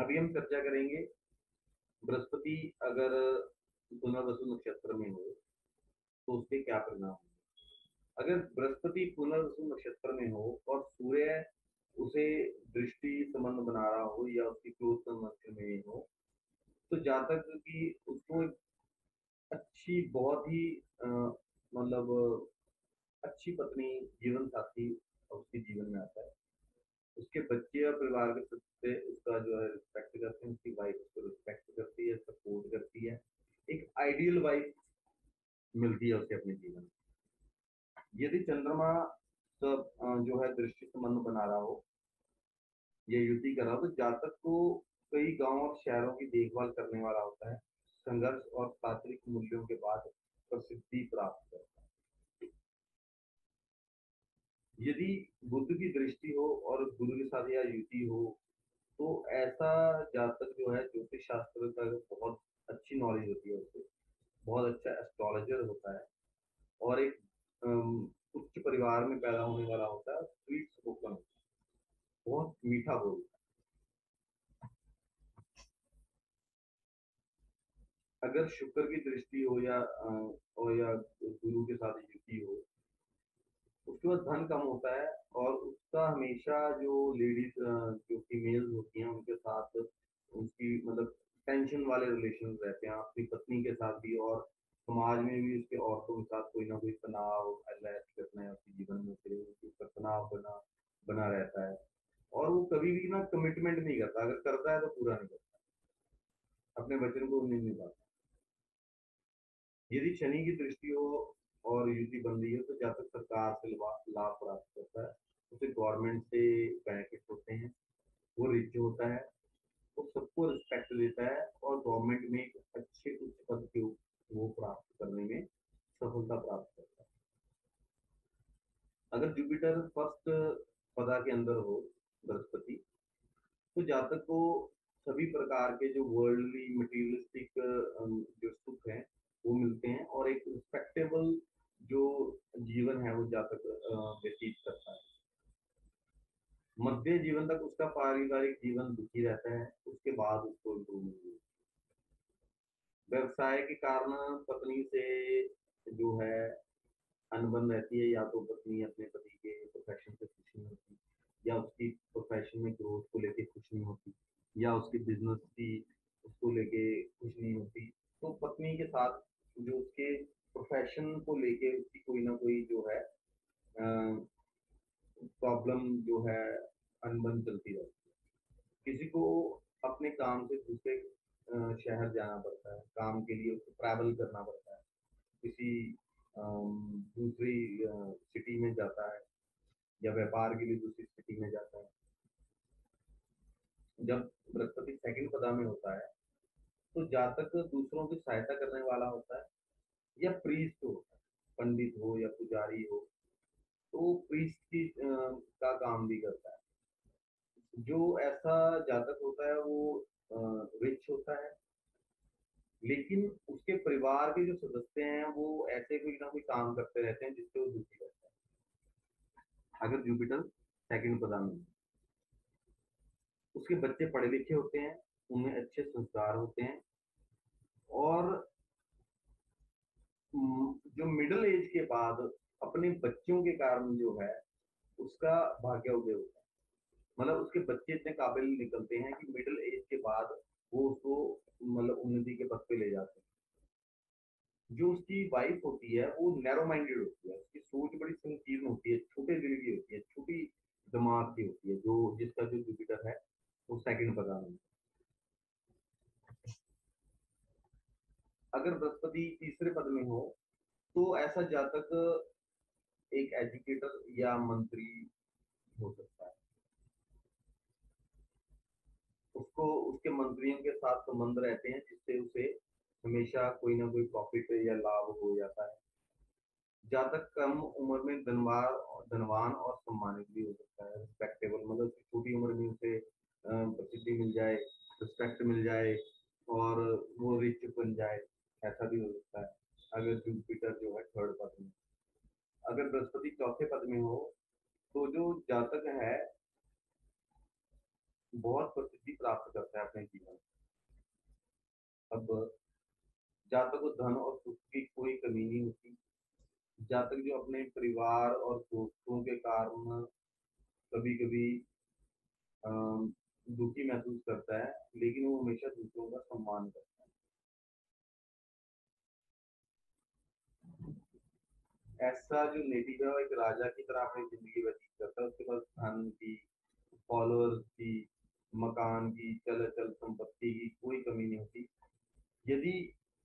अभी हम चर्चा करेंगे बृहस्पति अगर पुनर्वसु नक्षत्र में हो तो उसके क्या परिणाम होंगे। अगर बृहस्पति पुनर्वसु नक्षत्र में हो और सूर्य उसे दृष्टि संबंध बना रहा हो या उसकी क्लोज संबंध में हो, तो जातक की उसको अच्छी बहुत ही मतलब अच्छी पत्नी जीवन साथी उसके जीवन में आता है। उसके बच्चे और परिवार के सदस्य उसका जो है रिस्पेक्ट करते हैं, उसकी वाइफ उसको रिस्पेक्ट करती है, सपोर्ट करती है। एक आइडियल वाइफ मिलती है उसे अपने जीवन में। यदि चंद्रमा सब जो है दृष्टि संबंध बना रहा हो या युति कर रहा हो, तो जातक को कई गांव और शहरों की देखभाल करने वाला होता है। संघर्ष और शास्त्रीय मूल्यों के बाद प्रसिद्धि प्राप्त करता है। यदि बुध की दृष्टि हो और गुरु के साथ या युति हो, तो ऐसा जातक जो है ज्योतिष शास्त्र का बहुत अच्छी नॉलेज होती है उसे, बहुत अच्छा एस्ट्रोलॉजर होता है और एक उच्च परिवार में पैदा होने वाला होता है, स्वीट स्पोकन, बहुत मीठा बोलता है। अगर शुक्र की दृष्टि हो या गुरु के साथ युति हो, उसके बाद धन कम होता है और उसका हमेशा जो लेडीज जो फीमेल्स होती हैं उनके साथ उसकी मतलब टेंशन वाले रिलेशन रहते हैं, अपनी पत्नी के साथ भी और समाज में भी उसके औरतों के साथ कोई ना कोई तनाव ऐसे करना है उसके जीवन में, फिर उसके ऊपर तनाव बना बना रहता है और वो कभी भी ना कमिटमेंट नहीं करता, अगर करता है तो पूरा नहीं करता, अपने वचन को नहीं निभाता। यदि शनि की दृष्टि हो और युति बन रही है तो जातक सरकार से लाभ प्राप्त करता है, उसे गवर्नमेंट से बेनिफिट होते हैं, वो रिच होता है, वो सबको रिस्पेक्ट देता है और गवर्नमेंट में एक अच्छे उच्च पद के वो प्राप्त करने में सफलता प्राप्त करता है। अगर जुपिटर फर्स्ट पदा के अंदर हो बृहस्पति, तो जातक को सभी प्रकार के जो वर्ल्डली मटेरियलिस्टिक जो सुख है वो मिलते हैं और एक रिस्पेक्टेबल जो जीवन है वो जातक व्यतीत करता है। मध्य जीवन तक उसका पारिवारिक जीवन दुखी रहता है, उसके बाद उसको इम्प्रूवमेंट मिलती है। व्यवसाय के कारण पत्नी से जो है अनबन रहती है, या तो पत्नी अपने पति के प्रोफेशन से खुश नहीं होती, या उसकी प्रोफेशन में ग्रोथ को लेके खुश नहीं होती, या उसके बिजनेस की उसको लेके खुश नहीं होती, तो पत्नी के साथ जो उसके प्रोफेशन को लेके उसकी कोई ना कोई जो है प्रॉब्लम जो है अनबन चलती रहती है। किसी को अपने काम से दूसरे शहर जाना पड़ता है, काम के लिए उसको ट्रैवल करना पड़ता है, किसी दूसरी सिटी में जाता है या व्यापार के लिए दूसरी सिटी में जाता है। जब बृहस्पति सेकंड पदा में होता है तो जातक दूसरों की सहायता करने वाला होता है या प्रीस्ट होता है, पंडित हो या पुजारी हो, तो प्रीस्ट की का काम भी करता है। जो ऐसा जातक होता है वो रिच होता है, लेकिन उसके परिवार के जो सदस्य हैं वो ऐसे कोई ना कोई काम करते रहते हैं जिससे वो दुखी रहता है। अगर जुपिटर सेकंड पदा में, उसके बच्चे पढ़े लिखे होते हैं, उनमें अच्छे संस्कार होते हैं और जो मिडिल एज के बाद अपने बच्चों के कारण जो है उसका भाग्योदय होता है। मतलब उसके बच्चे इतने काबिल निकलते हैं कि मिडिल एज के बाद वो उसको मतलब उन्नति के पथ पे ले जाते हैं। जो उसकी वाइफ होती है वो नैरो माइंडेड होती है, उसकी सोच बड़ी संकीर्ण होती है, छोटे दिल की होती है, छोटी दिमाग की होती है, जो जिसका जो जुपिटर है वो सेकंड पदा में। अगर बृहस्पति तीसरे पद में हो तो ऐसा जातक एक एजुकेटर या मंत्री हो सकता है। उसको उसके मंत्रियों के साथ संबंध रहते हैं जिससे उसे हमेशा कोई ना कोई प्रॉफिट या लाभ हो जाता है। जातक कम उम्र में धनवान और सम्मानित भी हो सकता है, रिस्पेक्टेबल, मतलब उसकी छोटी उम्र में उसे प्रसिद्धि मिल जाए, रिस्पेक्ट मिल जाए और वो रिच बन जाए, ऐसा भी हो सकता है अगर जुपिटर जो है थर्ड पद में। अगर बृहस्पति चौथे पद में हो तो जो जातक है बहुत प्रसिद्धि प्राप्त करता है अपने जातक को धन और सुख की कोई कमी नहीं होती। जातक जो अपने परिवार और दोस्तों के कारण कभी-कभी दुखी महसूस करता है, लेकिन वो हमेशा दूसरों का सम्मान करता है। ऐसा जो नेटिव है वो एक राजा की तरह अपनी ज़िंदगी व्यतीत करता है। उसके पास धन की, फॉलोअर्स की, मकान की, चल-अचल संपत्ति की कोई कमी नहीं होती। यदि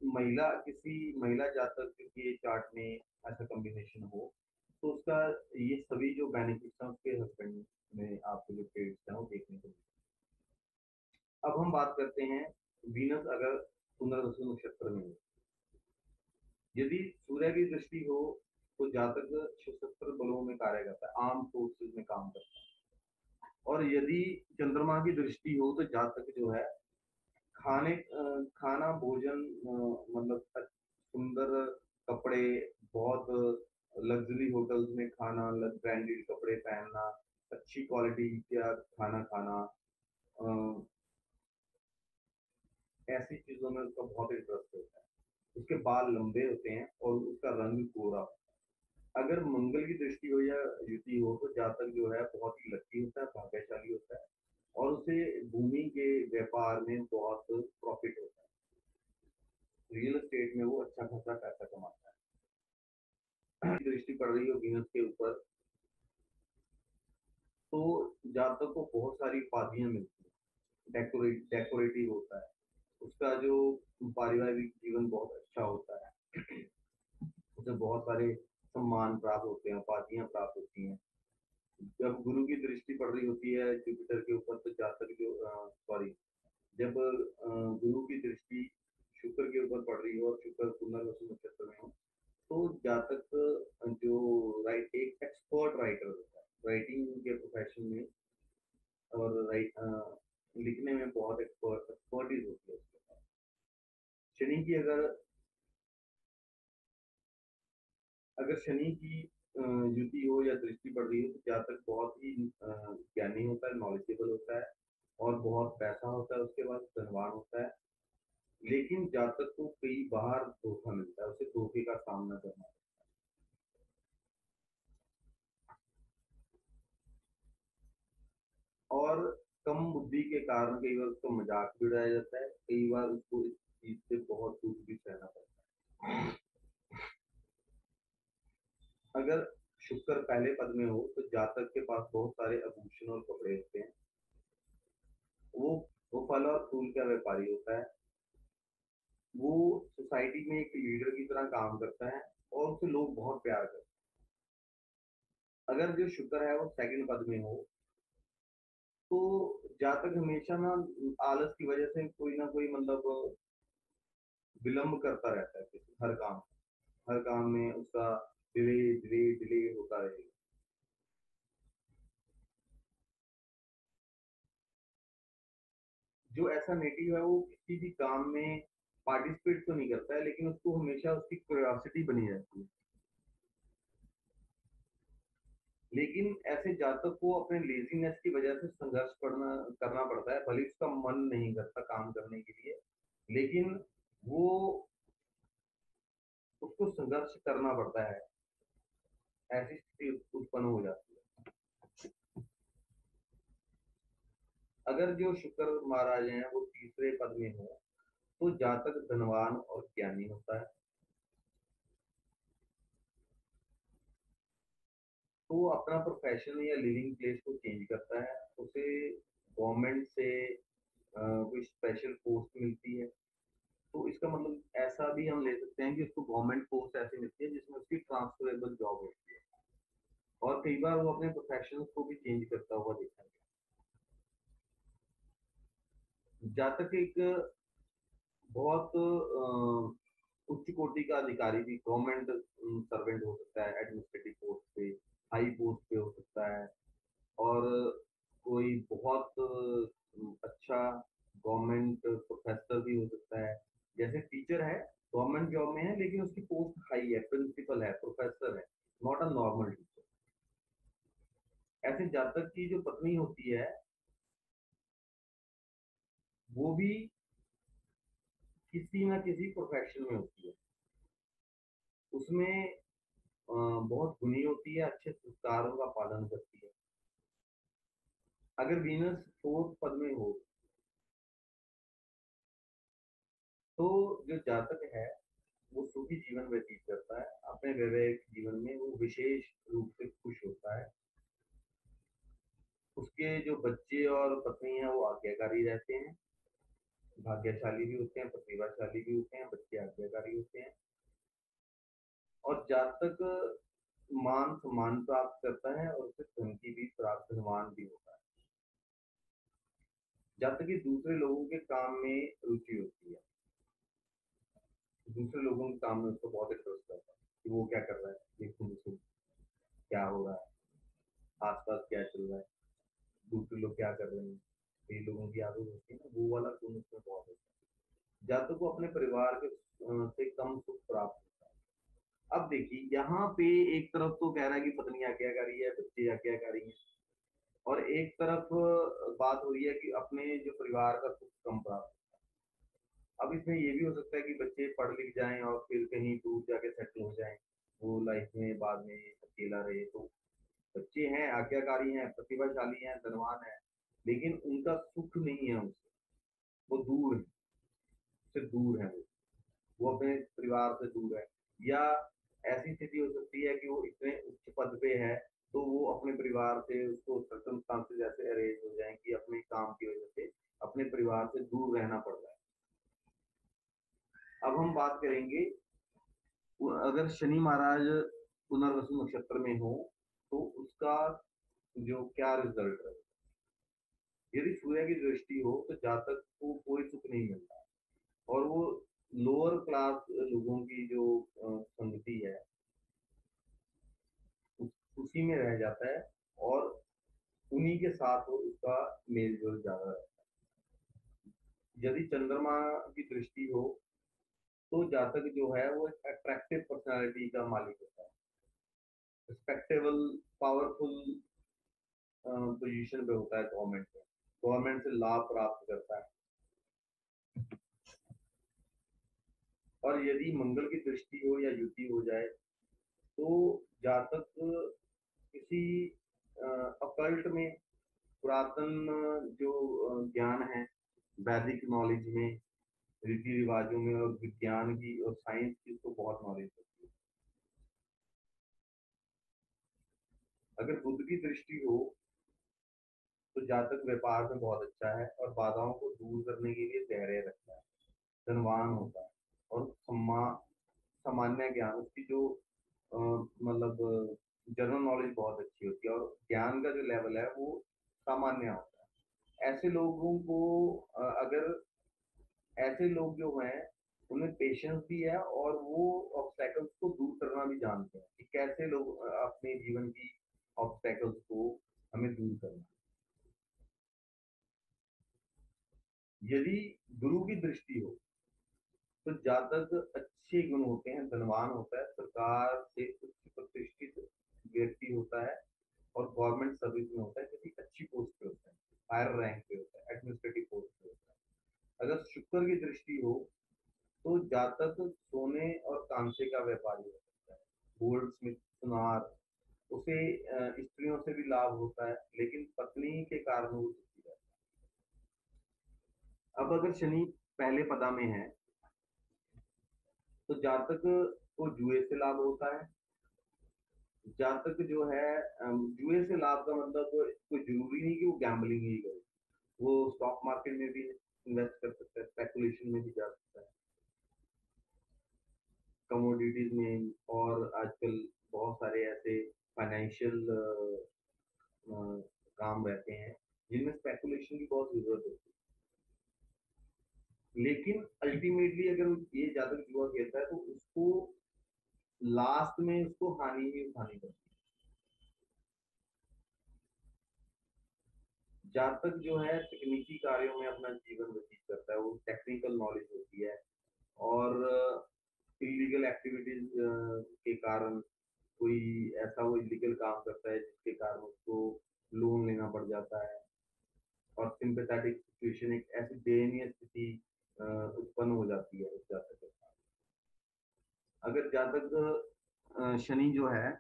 किसी महिला जातक के चार्ट में ऐसा कॉम्बिनेशन हो, तो उसका ये सभी जो बेनिफिट्स हैं उसके हस्बैंड में आपको जो ट्रेड्स हैं वो देखने को मिलेंगे। अब हम बात करते हैं वीनस अगर पुनर्वसु नक्षत्र में हो। यदि सूर्य की दृष्टि हो तो जातक सशस्त्र बलों में कार्य करता है, आर्म फोर्सेस में काम करता है। और यदि चंद्रमा की दृष्टि हो तो जातक जो है खाना भोजन मतलब सुंदर कपड़े, बहुत लग्जरी होटल्स में खाना, ब्रांडेड कपड़े पहनना, अच्छी क्वालिटी का खाना खाना, अ, ऐसी चीजों में उसका बहुत इंटरेस्ट होता है। उसके बाल लंबे होते हैं और उसका रंग गोरा होता है। अगर मंगल की दृष्टि हो या युति हो तो जातक जो है बहुत ही लकी होता है, भाग्यशाली होता है और उसे भूमि के व्यापार में बहुत प्रॉफिट होता है। रियल एस्टेट में वो अच्छा खासा पैसा कमाता है। दृष्टि पड़ रही हो वीनस के ऊपर तो जातक को बहुत सारी उपाधियां मिलती हैं। डेकोरेटिव होता है, उसका जो पारिवारिक जीवन बहुत अच्छा होता है, उसे बहुत सारे सम्मान प्राप्त होते हैं, उपाधियां प्राप्त होती हैं। जब गुरु की दृष्टि पड़ रही होती है जुपिटर के ऊपर तो जातक जो सॉरी जब गुरु की दृष्टि शुक्र के ऊपर पड़ रही हो और शुक्र पुनर्वसु नक्षत्र में हो तो जातक जो राइट एक एक्सपर्ट राइटर होता है राइटिंग के प्रोफेशन में और लिखने में बहुत एक्सपर्टीज होती है उसके पास। शनि की अगर शनि की युति हो या दृष्टि पड़ रही हो तो जातक बहुत ही ज्ञानी होता है, नॉलेजेबल होता है और बहुत पैसा होता है, उसके बाद धनवान होता है। लेकिन जातक को कई बार धोखा मिलता है, उसे धोखे का सामना करना और कम बुद्धि के कारण कई बार उसका मजाक भी उड़ाया जाता है, कई बार उसको इस चीज से बहुत दुख भी सहना पड़ता है। अगर शुक्र पहले पद में हो तो जातक के पास बहुत सारे आभूषण और कपड़े होते हैं। वो वो फल और फूल का व्यापारी होता है। वो सोसाइटी में एक लीडर की तरह काम करता है और उसे लोग बहुत प्यार करते हैं। अगर जो शुक्र है वो सेकंड पद में हो तो जातक हमेशा ना आलस की वजह से कोई ना कोई मतलब विलंब करता रहता है हर काम में उसका डिले डिले डिले होता रहेगा। जो ऐसा नेटिव है वो किसी भी काम में पार्टिसिपेट तो नहीं करता है लेकिन उसको हमेशा उसकी क्यूरियोसिटी बनी रहती है। लेकिन ऐसे जातक को अपने लेजीनेस की वजह से संघर्ष करना पड़ता है, भले उसका मन नहीं करता काम करने के लिए, लेकिन वो उसको संघर्ष करना पड़ता है। ऐसी स्थिति उत्पन्न हो जाती है। अगर जो शुक्र महाराज हैं वो तीसरे पद में हो तो जातक धनवान और ज्ञानी होता है। तो वो अपना प्रोफेशन या लिविंग प्लेस को चेंज करता है। उसे गवर्नमेंट से कोई स्पेशल पोस्ट मिलती है। तो इसका मतलब ऐसा भी हम ले सकते हैं कि उसको गवर्नमेंट पोस्ट ऐसी मिलती है जिसमें उसकी ट्रांसफरेबल जॉब होती है और कई बार वो अपने प्रोफेशन को भी चेंज करता हुआ देखा गया। जातक एक बहुत उच्च कोटि का अधिकारी भी गवर्नमेंट सर्वेंट हो सकता है, एडमिनिस्ट्रेटिव पोस्ट पे, हाई पोस्ट पे हो सकता है और कोई बहुत अच्छा गवर्नमेंट प्रोफेसर भी हो सकता है। जैसे टीचर है, गवर्नमेंट जॉब में है लेकिन उसकी पोस्ट हाई है, प्रिंसिपल है, प्रोफेसर है, नॉट अ नॉर्मल टीचर। ऐसे जातक की जो पत्नी होती है वो भी किसी ना किसी प्रोफेशन में होती है। उसमें बहुत गुणी होती है, अच्छे संस्कारों का पालन करती है। अगर वीनस 4th पद में हो, तो जो जातक है वो सुखी जीवन व्यतीत करता है। अपने वैवाहिक जीवन में वो विशेष रूप से खुश होता है। उसके जो बच्चे और पत्नी है वो आज्ञाकारी रहते हैं, भाग्यशाली भी होते हैं, प्रतिभाशाली भी होते हैं, बच्चे आज्ञाकारी होते हैं। और जातक मान सम्मान प्राप्त करता है और उसे धन की भी प्राप्त धनवान भी होता है। जातक की दूसरे लोगों के काम में रुचि होती है, दूसरे लोगों के काम में उसको बहुत इंटरेस्ट आता है कि वो क्या कर रहा है, देखो मुझे क्या हो रहा है, आसपास क्या चल रहा है, दूसरे लोग क्या कर रहे हैं। कई लोगों की आदत होती है ना, वो वाला गुण उसमें बहुत होता है। जातक को अपने परिवार के से कम सुख प्राप्त होता है। अब देखिए यहाँ पे एक तरफ तो कह रहा है कि पत्नी आज्ञाकारी है, बच्चे आज्ञाकारी हैं, और एक तरफ बात हो रही है कि अपने जो परिवार का सुख कम प्राप्त। अब इसमें ये भी हो सकता है कि बच्चे पढ़ लिख जाएं और फिर कहीं दूर जाके सेटल हो जाएं, वो लाइफ में बाद में अकेला रहे। तो बच्चे हैं, आज्ञाकारी हैं, प्रतिभाशाली हैं, धनवान हैं, लेकिन उनका सुख नहीं है उनसे, वो दूर है, उससे दूर है वो अपने परिवार से दूर है। या ऐसी स्थिति हो सकती है कि वो इतने उच्च पद पे है, तो वो अपने परिवार से उसको सर्कमस्टांसेस ऐसे अरेंज हो जाएं कि अपने काम की वजह से अपने परिवार से दूर रहना पड़ रहा है। अब हम बात करेंगे, अगर शनि महाराज पुनर्वसु नक्षत्र में हो तो उसका जो क्या रिजल्ट है। यदि सूर्य की दृष्टि हो तो जातक को कोई सुख नहीं मिलता, और वो लोअर क्लास लोगों की जो संगति है उसी में रह जाता है, और उन्हीं के साथ वो उसका मेल जोल ज्यादा रहता है। यदि चंद्रमा की दृष्टि हो तो जातक जो है वो एक अट्रैक्टिव पर्सनालिटी का मालिक होता है, रिस्पेक्टेबल, पावरफुल पोजीशन पे होता है गवर्नमेंट में, गवर्नमेंट से लाभ प्राप्त करता है। और यदि मंगल की दृष्टि हो या युति हो जाए तो जातक किसी अकल्ट में, पुरातन जो ज्ञान है, वैदिक नॉलेज में, रीति रिवाजों में और विज्ञान की और साइंस की उसको बहुत नॉलेज होती है। अगर बुध की दृष्टि हो तो जातक व्यापार में बहुत अच्छा है और बाधाओं को दूर करने के लिए धैर्य रखता है, धनवान होता है, और सामान्य ज्ञान उसकी जो मतलब जनरल नॉलेज बहुत अच्छी होती है, और ज्ञान का जो लेवल है वो सामान्य होता है। ऐसे लोगों को अगर ऐसे लोग जो हैं उनमें पेशेंस भी है, और वो ऑब्स्टेकल्स को दूर करना भी जानते हैं कि कैसे लोग अपने जीवन की ऑब्स्टेकल्स को हमें दूर करना। यदि गुरु की दृष्टि हो तो जातक अच्छे गुण होते हैं, धनवान होता है, सरकार से उच्च प्रतिष्ठित व्यक्ति होता है, और गवर्नमेंट सर्विस में होता है, किसी अच्छी पोस्ट पे होता है, हायर रैंक पे होता है, एडमिनिस्ट्रेटिव पोस्ट पे होता है। अगर शुक्र की दृष्टि हो तो जातक सोने और कांसे का व्यापारी हो सकता है, गोल्ड स्मिथ, सुनार। उसे स्त्रियों से भी लाभ होता है, लेकिन पत्नी के कारण वो दुखी रहता है। अब अगर शनि पहले पदा में है तो जातक को जुए से लाभ होता है। जातक जो है जुए से लाभ का मतलब तो कोई जरूरी नहीं कि वो गैम्बलिंग ही करे, वो स्टॉक मार्केट में भी इन्वेस्ट कर सकता है, स्पेकुलेशन में भी जा सकता है, कमोडिटीज में, और आजकल बहुत सारे ऐसे फाइनेंशियल काम रहते हैं जिनमें स्पेकुलेशन की बहुत जरूरत होती है। लेकिन अल्टीमेटली अगर ये ज्यादा जुआ खेलता है तो उसको लास्ट में उसको हानि ही उठानी पड़ती है। जातक जो है तकनीकी कार्यों में अपना जीवन व्यतीत करता है, वो टेक्निकल नॉलेज होती है, और इलीगल एक्टिविटीज के कारण कोई ऐसा वो इलीगल काम करता है जिसके कारण उसको लोन लेना पड़ जाता है, और सिंपैथेटिक सिचुएशन, एक ऐसी दयनीय स्थिति उत्पन्न हो जाती है उस जातक के साथ। अगर जातक शनि जो है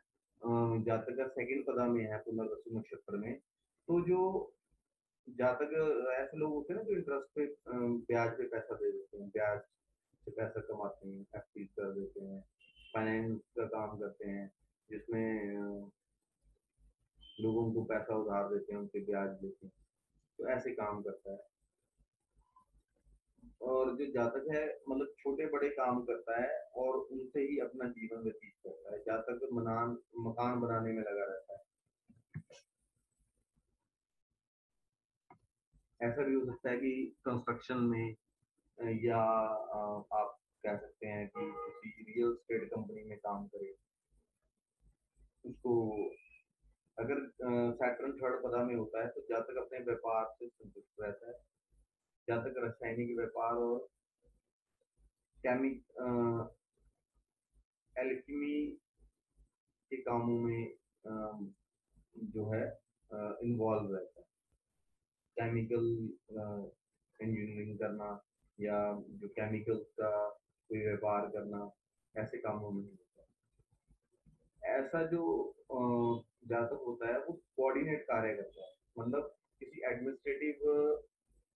जातक का सेकंड पदा में है पुनर्वसु नक्षत्र में, तो जो जातक ऐसे लोग होते हैं ना जो इंटरेस्ट पे ब्याज पे पैसा दे देते हैं, ब्याज से पैसा कमाते हैं, एफडी कर देते हैं, फाइनेंस का काम करते हैं, जिसमें लोगों को पैसा उधार देते हैं, उनके ब्याज देते हैं, तो ऐसे काम करता है। और जो जातक है मतलब छोटे-बड़े काम करता है और उनसे ही अपना जीवन व्यतीत करता है। जातक मकान बनाने में लगा रहता है। ऐसा भी हो सकता है कि कंस्ट्रक्शन में या आप कह सकते हैं कि किसी रियल एस्टेट कंपनी में काम करे। उसको अगर सैटर्न थर्ड पदा में होता है तो जातक अपने व्यापार से संतुष्ट रहता है। जातक रासायनिक व्यापार और केमि एल्केमी के कामों में जो है इन्वॉल्व रहता है। केमिकल इंजीनियरिंग करना या जो केमिकल्स का कोई व्यापार करना, ऐसे कामों में होता है। ऐसा जो जातक होता है वो कोऑर्डिनेट कार्य करता है, मतलब किसी एडमिनिस्ट्रेटिव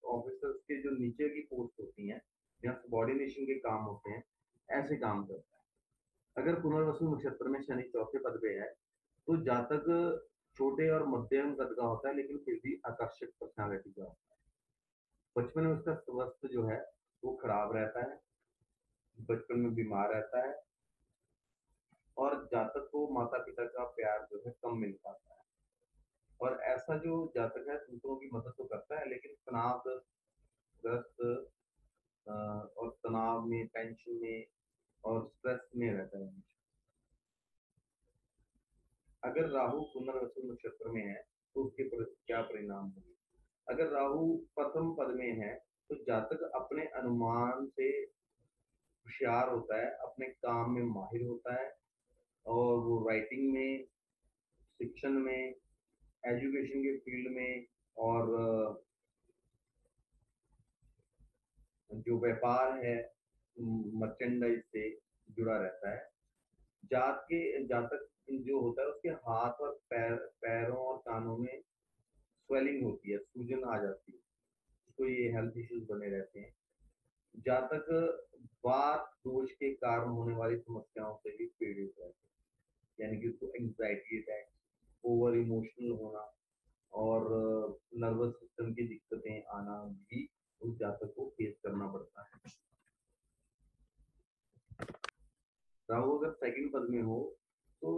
ऑफिसर्स के जो नीचे की पोस्ट होती हैं या सबॉर्डिनेशन के काम होते हैं, ऐसे काम करता है। अगर पुनर्वसु नक्षत्र में शनि चौथे पद पे है तो जातक छोटे और मध्यम कद का होता है लेकिन फिर भी आकर्षक पर्सनालिटी का होता है। बचपन में उसका स्वास्थ्य जो है वो खराब रहता है, बचपन में बीमार रहता है और जातक को माता पिता का प्यार जो है कम मिल पाता है। और ऐसा जो जातक है दूसरों की मदद तो करता है लेकिन तनावग्रस्त और तनाव में, टेंशन में और स्ट्रेस में रहता है। अगर राहु पुनर्वसु नक्षत्र में है तो उसके क्या परिणाम होंगे? अगर राहु प्रथम पद में है तो जातक अपने अनुमान से होशियार होता है, अपने काम में माहिर होता है और वो राइटिंग में, शिक्षण में, एजुकेशन के फील्ड में और जो व्यापार है मर्चेंडाइज से जुड़ा रहता है। जातक जो होता है उसके हाथ और पैरों और कानों में स्वेलिंग होती है, सूजन आ जाती है, तो ये हेल्थ इश्यूज बने रहते हैं। जातक वात दोष के कारण होने वाली समस्याओं से भी पीड़ित रहते हैं, यानी कि उसको एंग्जाइटी अटैक, ओवर इमोशनल होना और नर्वस सिस्टम की दिक्कतें आना भी उस जातक को फेस करना पड़ता है। राहु अगर सेकंड पद में हो तो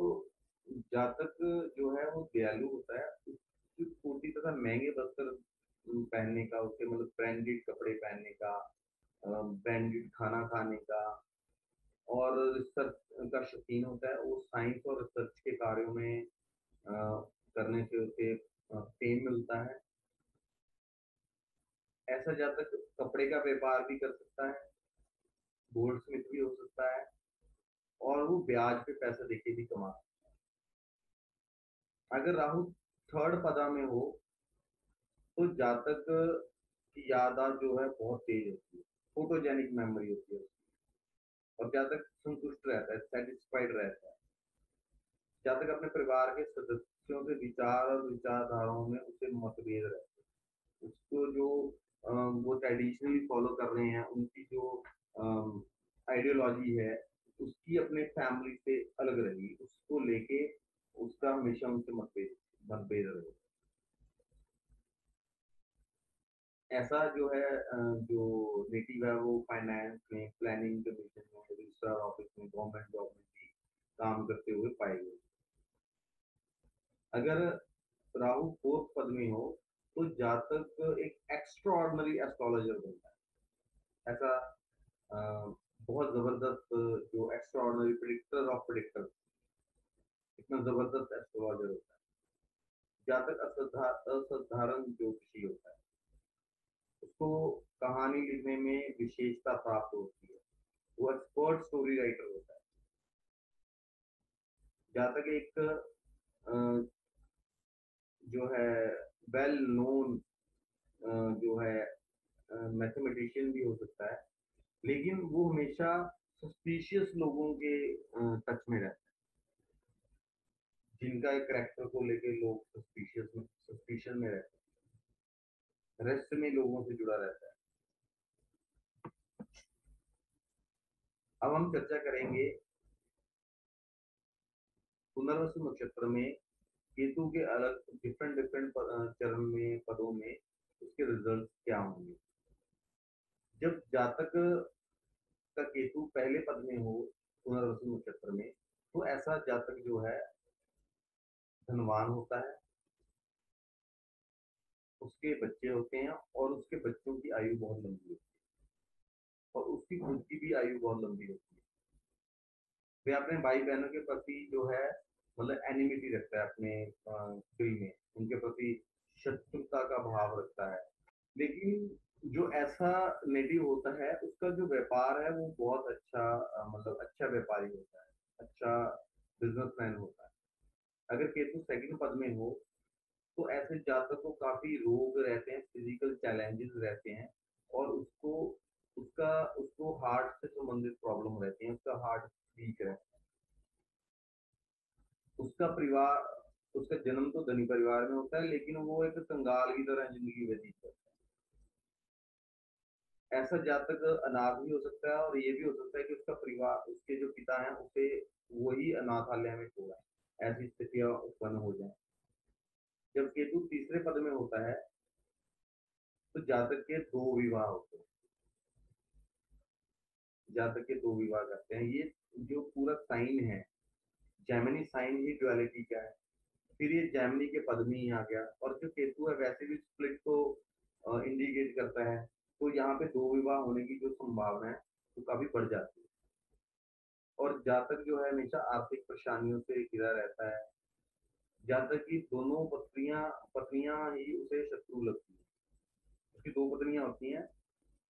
जातक जो है वो दयालु होता है, उसकी पूर्ति तथा महंगे वस्त्र पहनने का, उसके मतलब ब्रांडेड कपड़े पहनने का, ब्रांडेड खाना खाने का और रिसर्च का शौकीन होता है। वो साइंस और रिसर्च के कार्यों में करने से उसे फेम मिलता है। ऐसा जातक कपड़े का व्यापार भी कर सकता है, गोल्ड स्मिथ भी हो सकता है और वो ब्याज पे पैसा देके भी कमा सकता है। अगर राहु थर्ड पदा में हो तो जातक की याददाश्त जो है बहुत तेज होती है, फोटोजेनिक मेमोरी होती है और जातक संतुष्ट रहता है, सेटिस्फाइड रहता है। जातक अपने परिवार के सदस्यों से विचार और विचारधाराओं में उसे मतभेद रहते हैं। उसको जो वो ट्रेडिशनली फॉलो कर रहे हैं, उनकी जो आइडियोलॉजी है उसकी अपने फैमिली से अलग रही, उसको लेके उसका हमेशा उनसे मतभेद मतभेद रहे। ऐसा जो है जो नेटिव है वो फाइनेंस में, प्लानिंग कमीशन में, रजिस्ट्रार ऑफिस में, गवर्नमेंट जॉब में भी काम करते हुए पाए गए। अगर राहु फोर्थ पद में हो तो जातक एक एक्स्ट्राऑर्डिनरी एस्ट्रोलॉजर बनता है। ऐसा बहुत जबरदस्त जो एक्स्ट्राऑर्डिनरी प्रिडिक्टर ऑफ प्रिडिक्टर, इतना जबरदस्त एस्ट्रोलॉजर होता है। जातक असाधारण ज्योतिषी होता है, उसको कहानी लिखने में विशेषता प्राप्त होती है, वो एक्सपर्ट स्टोरी राइटर होता है। जातक एक जो है वेल नोन जो है मैथमेटिशियन भी हो सकता है, लेकिन वो हमेशा सस्पिशियस लोगों के टच में रहता है, जिनका कैरेक्टर को लेके लोग सस्पिशन में रहते हैं, रेस्ट में लोगों से जुड़ा रहता है। अब हम चर्चा करेंगे पुनर्वसु नक्षत्र में केतु के अलग डिफरेंट डिफरेंट चरण में पदों में उसके रिजल्ट क्या होंगे। जब जातक का केतु पहले पद में हो पुनर्वसु नक्षत्र में, तो ऐसा जातक जो है धनवान होता है, उसके बच्चे होते हैं और उसके बच्चों की आयु बहुत लंबी होती है और उसकी खुद की भी आयु बहुत लंबी होती है। वे अपने भाई बहनों के प्रति जो है मतलब एनिमिटी रखता है, अपने दिल में उनके प्रति शत्रुता का भाव रखता है। लेकिन जो ऐसा नेटिव होता है उसका जो व्यापार है वो बहुत अच्छा मतलब अच्छा व्यापारी होता है, अच्छा बिजनेसमैन होता है। अगर केतु सेकंड पद में हो तो ऐसे जातक को काफी रोग रहते हैं, फिजिकल चैलेंजेस रहते हैं और उसको हार्ट से संबंधित प्रॉब्लम रहती है, उसका हार्ट वीक रहता है। उसका परिवार उसका जन्म तो धनी परिवार में होता है, लेकिन वो एक कंगाल की तरह जिंदगी व्यतीत करता है। ऐसा जातक अनाथ भी हो सकता है और ये भी हो सकता है कि उसका परिवार उसके जो पिता हैं उसे वही अनाथालय में छोड़ा है, ऐसी स्थितियां उत्पन्न हो जाए। जब केतु तीसरे पद में होता है तो जातक के दो विवाह होते हैं, जातक के दो विवाह करते हैं। ये जो पूरा साइन है, जेमिनी साइन ही ड्युअलिटी का है। फिर ये जेमिनी के पद में ही आ गया और जो केतु है वैसे भी स्प्लिट को इंडिकेट करता है, तो यहाँ पे दो विवाह होने की जो संभावना है वो काफी बढ़ जाती है। और जातक जो है हमेशा आर्थिक परेशानियों से घिरा रहता है। जातक की दोनों पत्नियां ही उसे शत्रु लगती है। उसकी दो पत्नियां होती हैं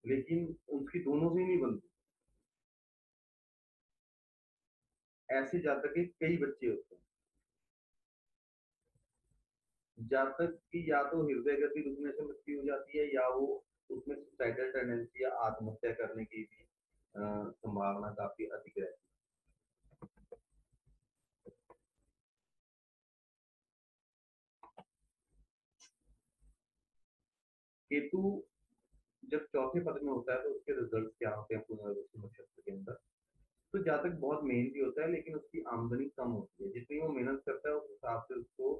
लेकिन उसकी दोनों से ही नहीं बनती। ऐसे जातक के कई बच्चे होते हैं। जातक की या तो हृदय गति रुकने से मृत्यु हो जाती है या वो उसमें सुसाइडल टेंडेंसी या आत्महत्या करने की भी संभावना काफी अधिक रहती है। केतु जब चौथे पद में होता है तो उसके रिजल्ट क्या होते हैं पुनर्वसु नक्षत्र के अंदर। तो जातक बहुत मेहनती होता है लेकिन उसकी आमदनी कम होती है, जितनी वो मेहनत करता है उस हिसाब से उसको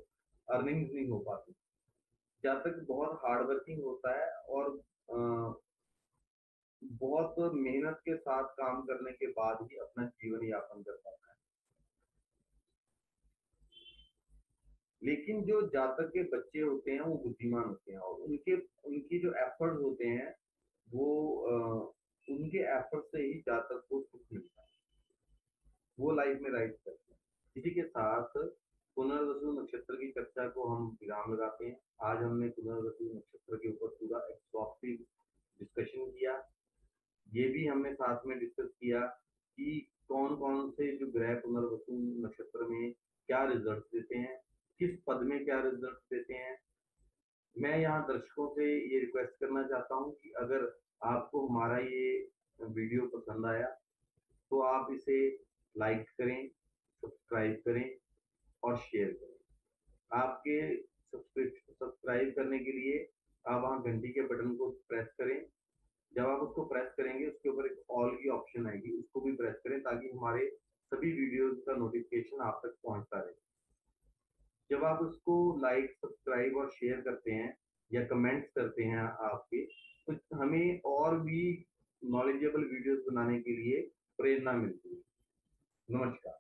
अर्निंग्स नहीं हो पाती। जातक बहुत हार्ड वर्किंग होता है और बहुत मेहनत के साथ काम करने के बाद ही अपना जीवन यापन कर पाता है। लेकिन जो जातक के बच्चे होते हैं वो बुद्धिमान होते हैं और उनके उनकी जो एफर्ट होते हैं वो उनके एफर्ट से ही जातक को सुख मिलता है, वो लाइफ में राइज करते हैं। इसी के साथ पुनर्वसु नक्षत्र की चर्चा को हम विराम लगाते हैं। आज हमने पुनर्वसु नक्षत्र के ऊपर पूरा एक्सॉस्टिव डिस्कशन किया। ये भी हमने साथ में डिस्कस किया कि कौन कौन से जो ग्रह पुनर्वसु नक्षत्र में क्या रिजल्ट देते हैं, किस पद में क्या रिजल्ट देते हैं। मैं यहाँ दर्शकों से ये रिक्वेस्ट करना चाहता हूँ कि अगर आपको हमारा ये वीडियो पसंद आया तो आप इसे लाइक करें, सब्सक्राइब करें और शेयर करें। आपके सब्सक्राइब करने के लिए आप वहाँ घंटी के बटन को प्रेस करें। जब आप उसको प्रेस करेंगे उसके ऊपर एक ऑल की ऑप्शन आएगी, उसको भी प्रेस करें ताकि हमारे सभी वीडियोस का नोटिफिकेशन आप तक पहुंचता रहे। जब आप उसको लाइक सब्सक्राइब और शेयर करते हैं या कमेंट्स करते हैं आपके, तो हमें और भी नॉलेजेबल वीडियोस बनाने के लिए प्रेरणा मिलती है। नमस्कार।